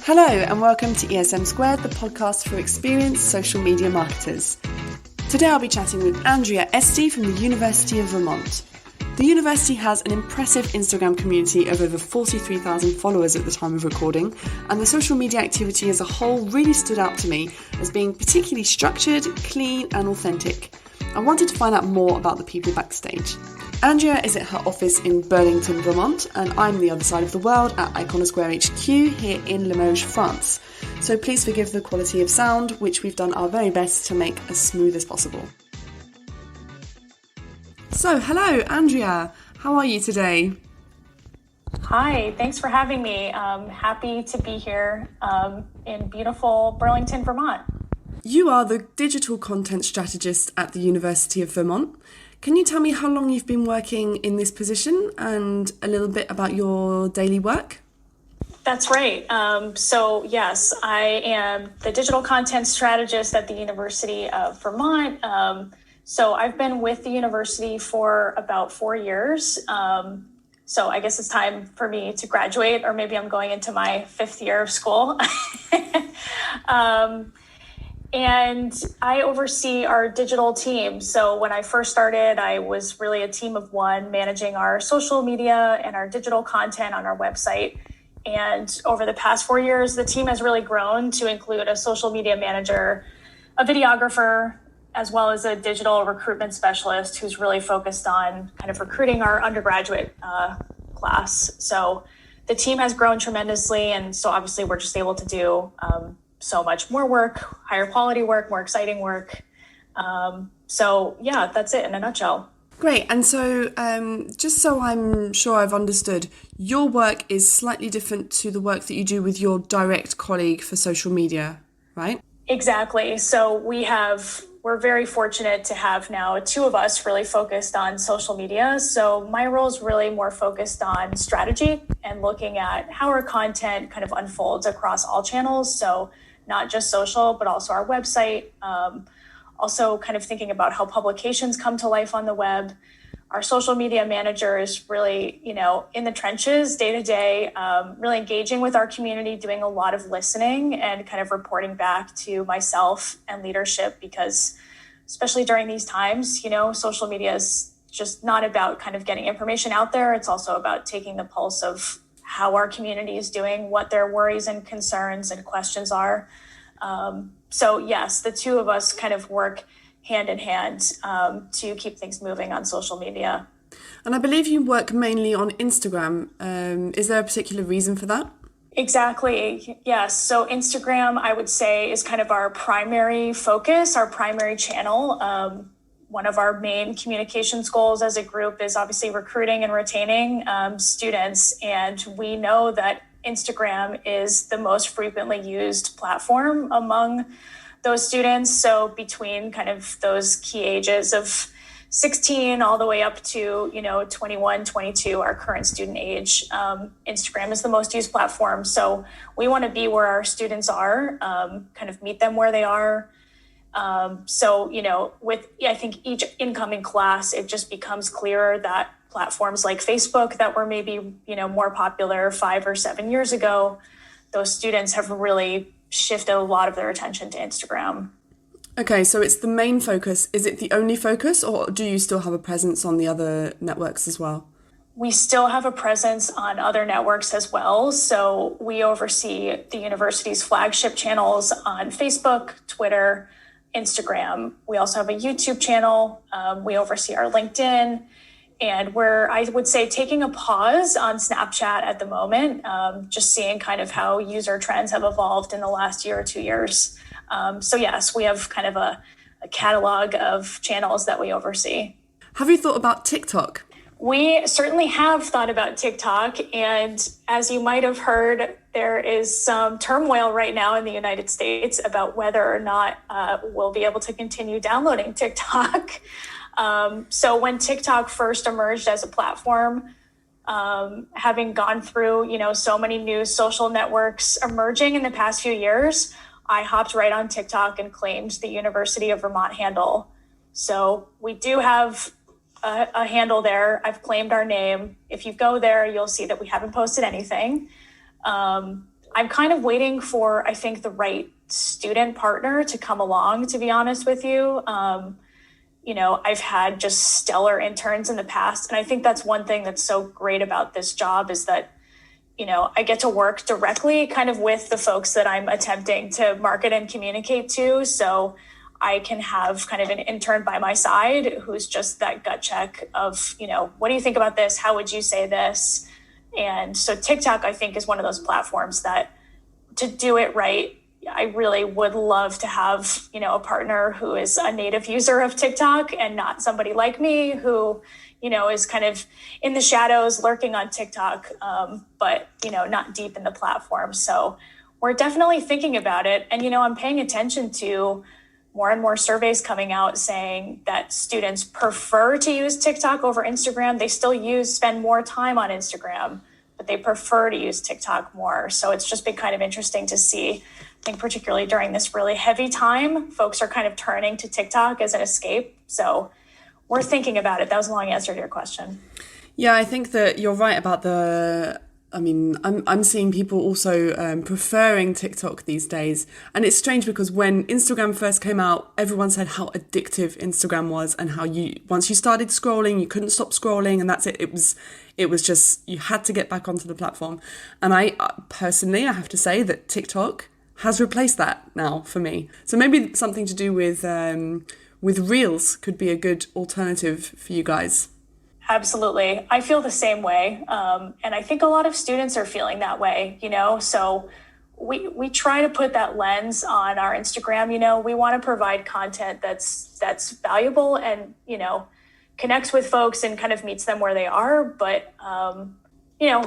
Hello and welcome to ESM Squared, the podcast for experienced social media marketers. Today I'll be chatting with Andrea Estey from the University of Vermont. The university has an impressive Instagram community of over 43,000 followers at the time of recording, and the social media activity as a whole really stood out to me as being particularly structured, clean and authentic. I wanted to find out more about the people backstage. Andrea is at her office in Burlington, Vermont, and I'm the other side of the world at Iconosquare HQ here in Limoges, France. So please forgive the quality of sound, which we've done our very best to make as smooth as possible. So, hello, Andrea. How are you today? Hi, thanks for having me. Happy to be here in beautiful Burlington, Vermont. You are the digital content strategist at the University of Vermont. Can you tell me how long you've been working in this position and a little bit about your daily work? That's right. So yes, I am the digital content strategist at the University of Vermont. So I've been with the university for about 4 years. So I guess it's time for me to graduate, or maybe I'm going into my 5th year of school. And I oversee our digital team. So when I first started, I was really a team of one managing our social media and our digital content on our website. And over the past 4 years, the team has really grown to include a social media manager, a videographer, as well as a digital recruitment specialist who's really focused on kind of recruiting our undergraduate class. So the team has grown tremendously. And so obviously we're just able to do so much more work, higher quality work, more exciting work. So yeah, that's it in a nutshell. Great. And so just so I'm sure I've understood, your work is slightly different to the work that you do with your direct colleague for social media, right? Exactly. So we're very fortunate to have now 2 of us really focused on social media. So my role is really more focused on strategy and looking at how our content kind of unfolds across all channels. So not just social, but also our website. Also kind of thinking about how publications come to life on the web. Our social media manager is really, in the trenches day to day, really engaging with our community, doing a lot of listening and kind of reporting back to myself and leadership, because especially during these times, social media is just not about kind of getting information out there. It's also about taking the pulse of how our community is doing, what their worries and concerns and questions are. So yes, the 2 of us kind of work hand in hand to keep things moving on social media. And I believe you work mainly on Instagram. Is there a particular reason for that? Exactly. Yes. So Instagram, I would say, is kind of our primary focus, our primary channel. One of our main communications goals as a group is obviously recruiting and retaining students. And we know that Instagram is the most frequently used platform among those students. So between kind of those key ages of 16 all the way up to, 21, 22, our current student age, Instagram is the most used platform. So we want to be where our students are, kind of meet them where they are. So, with, I think each incoming class, it just becomes clearer that platforms like Facebook that were maybe, more popular 5 or 7 years ago, those students have really shifted a lot of their attention to Instagram. Okay, so it's the main focus. Is it the only focus, or do you still have a presence on the other networks as well? We still have a presence on other networks as well. So we oversee the university's flagship channels on Facebook, Twitter, Instagram. We also have a YouTube channel. We oversee our LinkedIn. And we're, I would say, taking a pause on Snapchat at the moment, just seeing kind of how user trends have evolved in the last year or 2 years. So yes, we have kind of a catalog of channels that we oversee. Have you thought about TikTok? We certainly have thought about TikTok. And as you might have heard, there is some turmoil right now in the United States about whether or not we'll be able to continue downloading TikTok. So when TikTok first emerged as a platform, having gone through, so many new social networks emerging in the past few years, I hopped right on TikTok and claimed the University of Vermont handle. So we do have a handle there. I've claimed our name. If you go there, you'll see that we haven't posted anything. I'm kind of waiting for, I think, the right student partner to come along, to be honest with you. I've had just stellar interns in the past. And I think that's one thing that's so great about this job is that, I get to work directly kind of with the folks that I'm attempting to market and communicate to. So I can have kind of an intern by my side who's just that gut check of, what do you think about this? How would you say this? And so TikTok, I think, is one of those platforms that to do it right, I really would love to have, a partner who is a native user of TikTok and not somebody like me who, is kind of in the shadows lurking on TikTok, but, not deep in the platform. So we're definitely thinking about it. And, I'm paying attention to more and more surveys coming out saying that students prefer to use TikTok over Instagram. They still spend more time on Instagram, but they prefer to use TikTok more. So it's just been kind of interesting to see. I think particularly during this really heavy time, folks are kind of turning to TikTok as an escape. So we're thinking about it. That was a long answer to your question. Yeah, I think that you're right about I'm seeing people also preferring TikTok these days. And it's strange because when Instagram first came out, everyone said how addictive Instagram was and how once you started scrolling, you couldn't stop scrolling, and that's it. It was just, you had to get back onto the platform. And I personally, I have to say that TikTok has replaced that now for me. So maybe something to do with Reels could be a good alternative for you guys. Absolutely. I feel the same way. And I think a lot of students are feeling that way, so we try to put that lens on our Instagram. We want to provide content that's valuable and, connects with folks and kind of meets them where they are. But,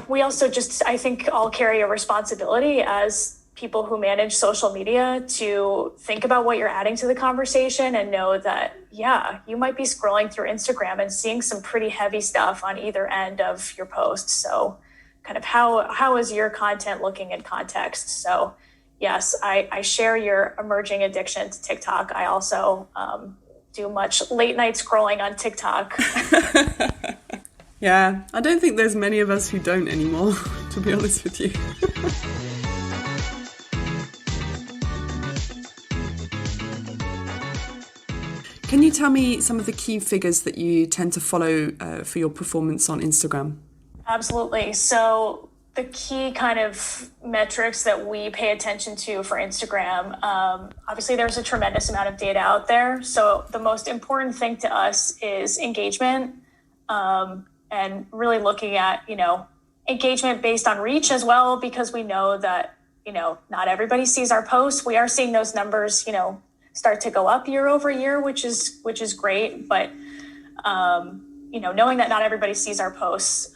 we also I think all carry a responsibility as people who manage social media to think about what you're adding to the conversation and know that, you might be scrolling through Instagram and seeing some pretty heavy stuff on either end of your post. So kind of how is your content looking in context? So yes, I share your emerging addiction to TikTok. I also do much late night scrolling on TikTok. Yeah, I don't think there's many of us who don't anymore, to be honest with you. Can you tell me some of the key figures that you tend to follow for your performance on Instagram? Absolutely. So the key kind of metrics that we pay attention to for Instagram, obviously there's a tremendous amount of data out there. So the most important thing to us is engagement, and really looking at, engagement based on reach as well, because we know that, not everybody sees our posts. We are seeing those numbers, start to go up year over year, which is great. But, knowing that not everybody sees our posts,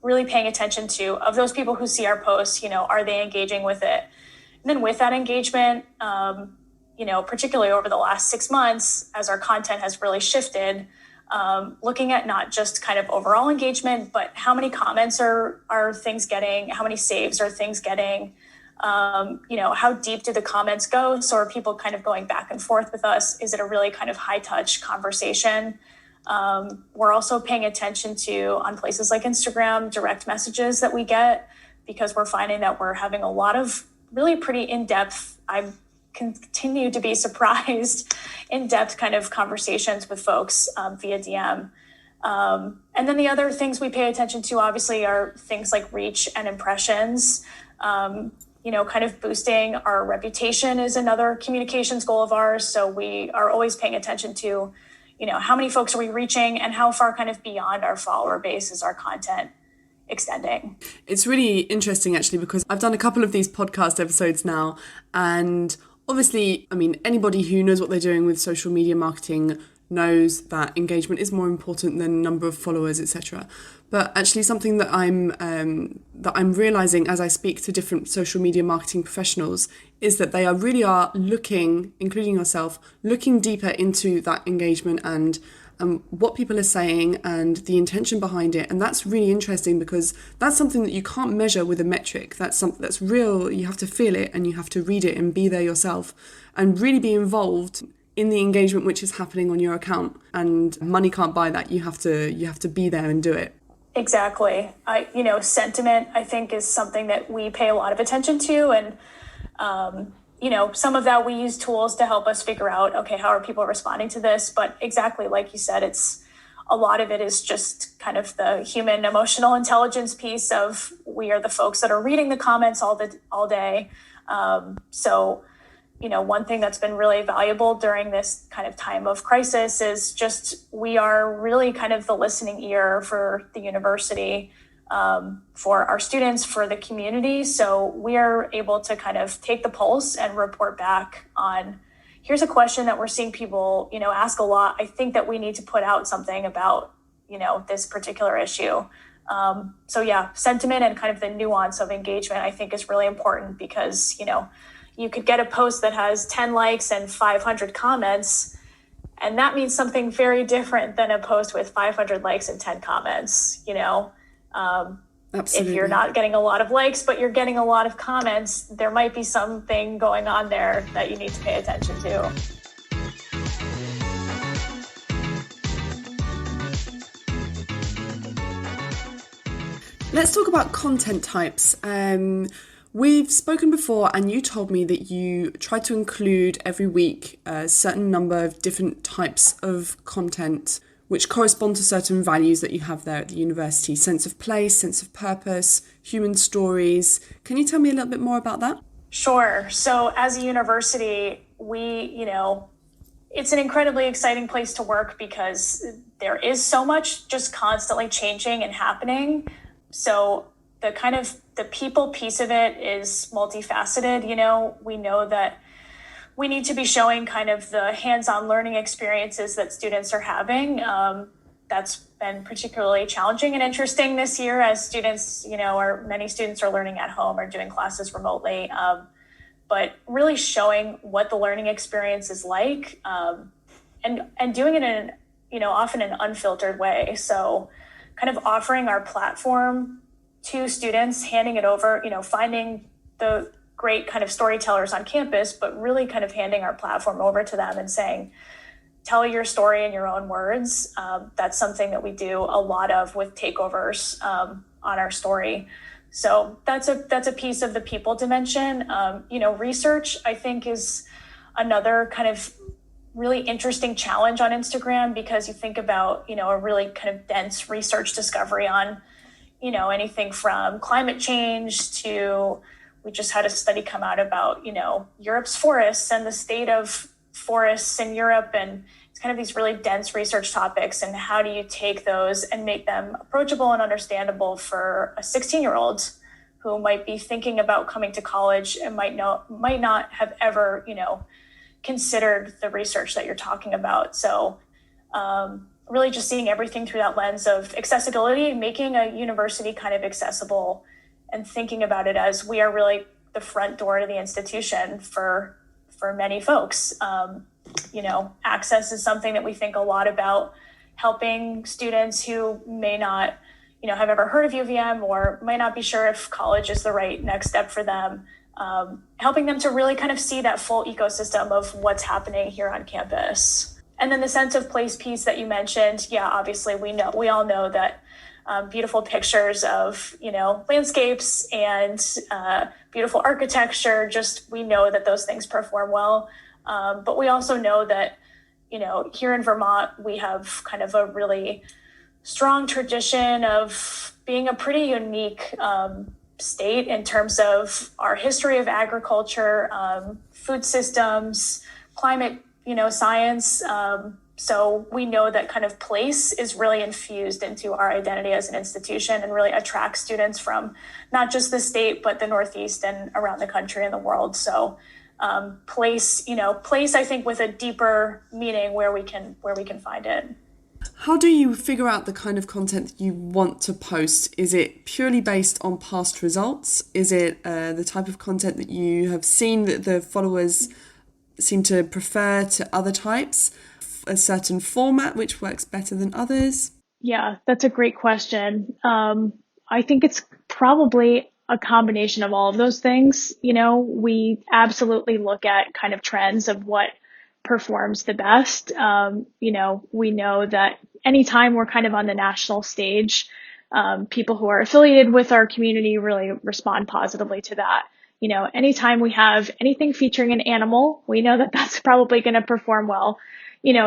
really paying attention to, of those people who see our posts, are they engaging with it? And then with that engagement, particularly over the last 6 months, as our content has really shifted, looking at not just kind of overall engagement, but how many comments are things getting, how many saves are things getting, how deep do the comments go? So are people kind of going back and forth with us? Is it a really kind of high touch conversation? We're also paying attention to, on places like Instagram, direct messages that we get, because we're finding that we're having a lot of really pretty in-depth, I continue to be surprised, in-depth kind of conversations with folks via DM. And then the other things we pay attention to, obviously, are things like reach and impressions. Kind of boosting our reputation is another communications goal of ours. So we are always paying attention to, how many folks are we reaching and how far kind of beyond our follower base is our content extending. It's really interesting, actually, because I've done a couple of these podcast episodes now, and obviously, anybody who knows what they're doing with social media marketing knows that engagement is more important than number of followers, etc. But actually, something that I'm realizing as I speak to different social media marketing professionals is that they really are looking, including yourself, looking deeper into that engagement and what people are saying and the intention behind it. And that's really interesting because that's something that you can't measure with a metric. That's something that's real. You have to feel it and you have to read it and be there yourself and really be involved in the engagement which is happening on your account. And money can't buy that. You have to be there and do it. Exactly. Sentiment, I think, is something that we pay a lot of attention to. And, some of that we use tools to help us figure out, okay, how are people responding to this? But exactly like you said, a lot of it is just kind of the human emotional intelligence piece of we are the folks that are reading the comments all day. So, one thing that's been really valuable during this kind of time of crisis is just we are really kind of the listening ear for the university, for our students, for the community. So we are able to kind of take the pulse and report back on, here's a question that we're seeing people, ask a lot. I think that we need to put out something about, this particular issue. So yeah, sentiment and kind of the nuance of engagement, I think, is really important because, you could get a post that has 10 likes and 500 comments, and that means something very different than a post with 500 likes and 10 comments, Absolutely. If you're not getting a lot of likes, but you're getting a lot of comments, there might be something going on there that you need to pay attention to. Let's talk about content types. We've spoken before, and you told me that you try to include every week a certain number of different types of content which correspond to certain values that you have there at the university. Sense of place, sense of purpose, human stories. Can you tell me a little bit more about that? Sure. So as a university, it's an incredibly exciting place to work because there is so much just constantly changing and happening. So the people piece of it is multifaceted. We know that we need to be showing kind of the hands-on learning experiences that students are having. That's been particularly challenging and interesting this year as students, many students are learning at home or doing classes remotely. But really showing what the learning experience is like, and doing it in often an unfiltered way. So kind of offering our platform to students, handing it over, finding the great kind of storytellers on campus, but really kind of handing our platform over to them and saying, tell your story in your own words. That's something that we do a lot of with takeovers on our story. So that's a piece of the people dimension. Research, I think, is another kind of really interesting challenge on Instagram because you think about, a really kind of dense research discovery on, anything from climate change to, we just had a study come out about, Europe's forests and the state of forests in Europe. And it's kind of these really dense research topics. And how do you take those and make them approachable and understandable for a 16-year-old who might be thinking about coming to college and might not have ever, considered the research that you're talking about. So really just seeing everything through that lens of accessibility, making a university kind of accessible and thinking about it as we are really the front door to the institution for many folks. Access is something that we think a lot about, helping students who may not, have ever heard of UVM or might not be sure if college is the right next step for them. Helping them to really kind of see that full ecosystem of what's happening here on campus. And then the sense of place piece that you mentioned, yeah, obviously we all know that beautiful pictures of, landscapes and beautiful architecture, we know that those things perform well. But we also know that, here in Vermont, we have kind of a really strong tradition of being a pretty unique state in terms of our history of agriculture, food systems, climate, science. So we know that kind of place is really infused into our identity as an institution and really attracts students from not just the state, but the Northeast and around the country and the world. So place, I think, with a deeper meaning where we can find it. How do you figure out the kind of content that you want to post? Is it purely based on past results? Is it the type of content that you have seen that the followers seem to prefer to other types? A certain format which works better than others? Yeah, that's a great question. I think it's probably a combination of all of those things. We absolutely look at kind of trends of what performs the best. We know that anytime we're kind of on the national stage, People who are affiliated with our community really respond positively to that. Anytime we have anything featuring an animal, we know that that's probably going to perform well.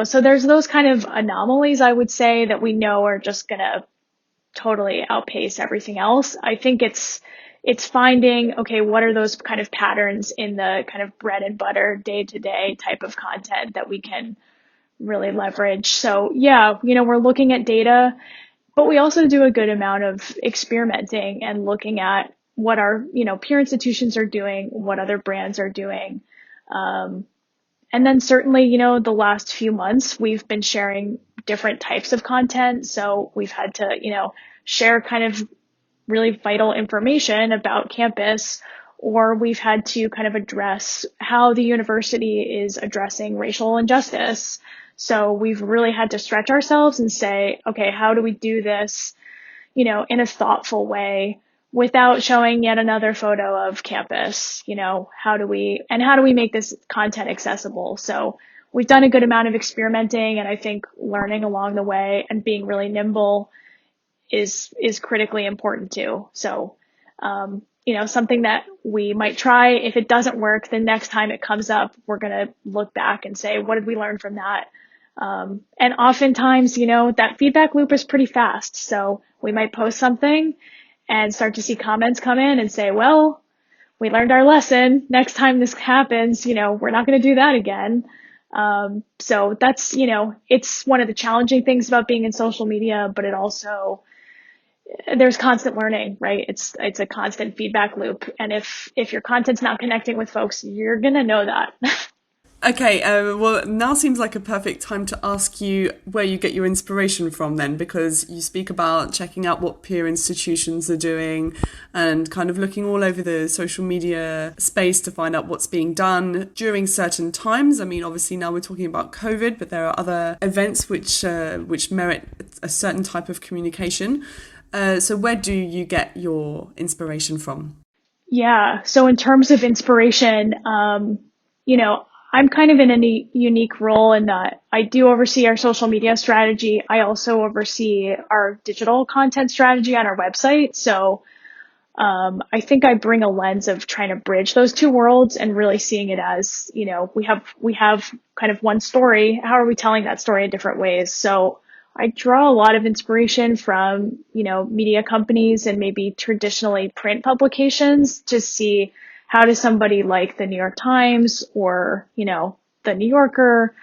So there's those kind of anomalies, I would say, that we know are just going to totally outpace everything else. I think it's finding, okay, what are those kind of patterns in the kind of bread and butter day-to-day type of content that we can really leverage. So yeah, we're looking at data, but we also do a good amount of experimenting and looking at what our, peer institutions are doing, what other brands are doing. And then certainly, the last few months, we've been sharing different types of content. So we've had to, share kind of really vital information about campus, or we've had to kind of address how the university is addressing racial injustice. So we've really had to stretch ourselves and say, okay, how do we do this, in a thoughtful way without showing yet another photo of campus? How do we make this content accessible? So we've done a good amount of experimenting, and I think learning along the way and being really nimble is critically important too. So, something that we might try, if it doesn't work, the next time it comes up, we're going to look back and say, what did we learn from that? And oftentimes, that feedback loop is pretty fast. So we might post something and start to see comments come in and say, well, we learned our lesson. Next time this happens, we're not going to do that again. So that's, it's one of the challenging things about being in social media, but it also, there's constant learning, right? It's a constant feedback loop. And if your content's not connecting with folks, you're going to know that. Okay, well, now seems like a perfect time to ask you where you get your inspiration from then, because you speak about checking out what peer institutions are doing and kind of looking all over the social media space to find out what's being done during certain times. I mean, obviously now we're talking about COVID, but there are other events which merit a certain type of communication. So where do you get your inspiration from? Yeah, so in terms of inspiration, I'm kind of in a unique role in that I do oversee our social media strategy. I also oversee our digital content strategy on our website. So I think I bring a lens of trying to bridge those two worlds and really seeing it as, we have kind of one story. How are we telling that story in different ways? So I draw a lot of inspiration from, media companies and maybe traditionally print publications to see how does somebody like the New York Times or, the New Yorker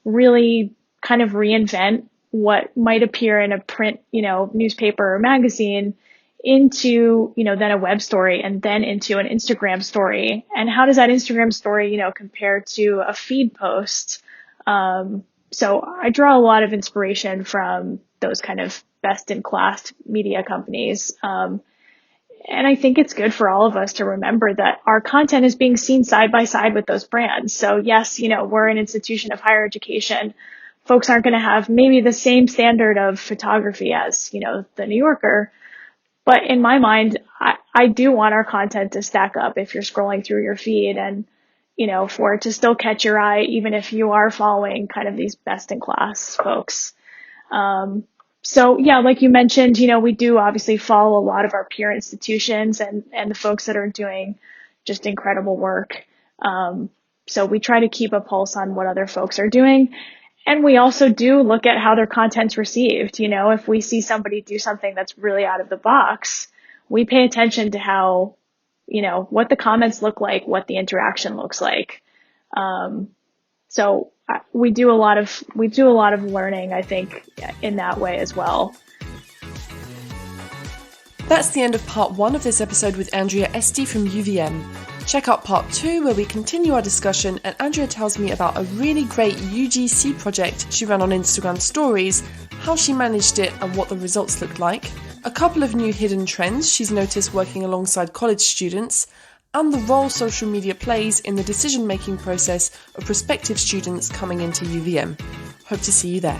really kind of reinvent what might appear in a print, newspaper or magazine into, then a web story and then into an Instagram story. And how does that Instagram story, compare to a feed post? So I draw a lot of inspiration from those kind of best in class media companies. And I think it's good for all of us to remember that our content is being seen side by side with those brands. So yes, we're an institution of higher education. Folks aren't going to have maybe the same standard of photography as, the New Yorker. But in my mind, I do want our content to stack up if you're scrolling through your feed and, for it to still catch your eye, even if you are following kind of these best in class folks. So yeah, like you mentioned, we do obviously follow a lot of our peer institutions and the folks that are doing just incredible work. So we try to keep a pulse on what other folks are doing. And we also do look at how their content's received. If we see somebody do something that's really out of the box, we pay attention to how, what the comments look like, what the interaction looks like. So we do a lot of learning, I think, in that way as well. That's the end of part 1 of this episode with Andrea Estey from UVM. Check out part 2 where we continue our discussion and Andrea tells me about a really great UGC project she ran on Instagram stories, how she managed it and what the results looked like, a couple of new hidden trends she's noticed working alongside college students, and the role social media plays in the decision-making process of prospective students coming into UVM. Hope to see you there.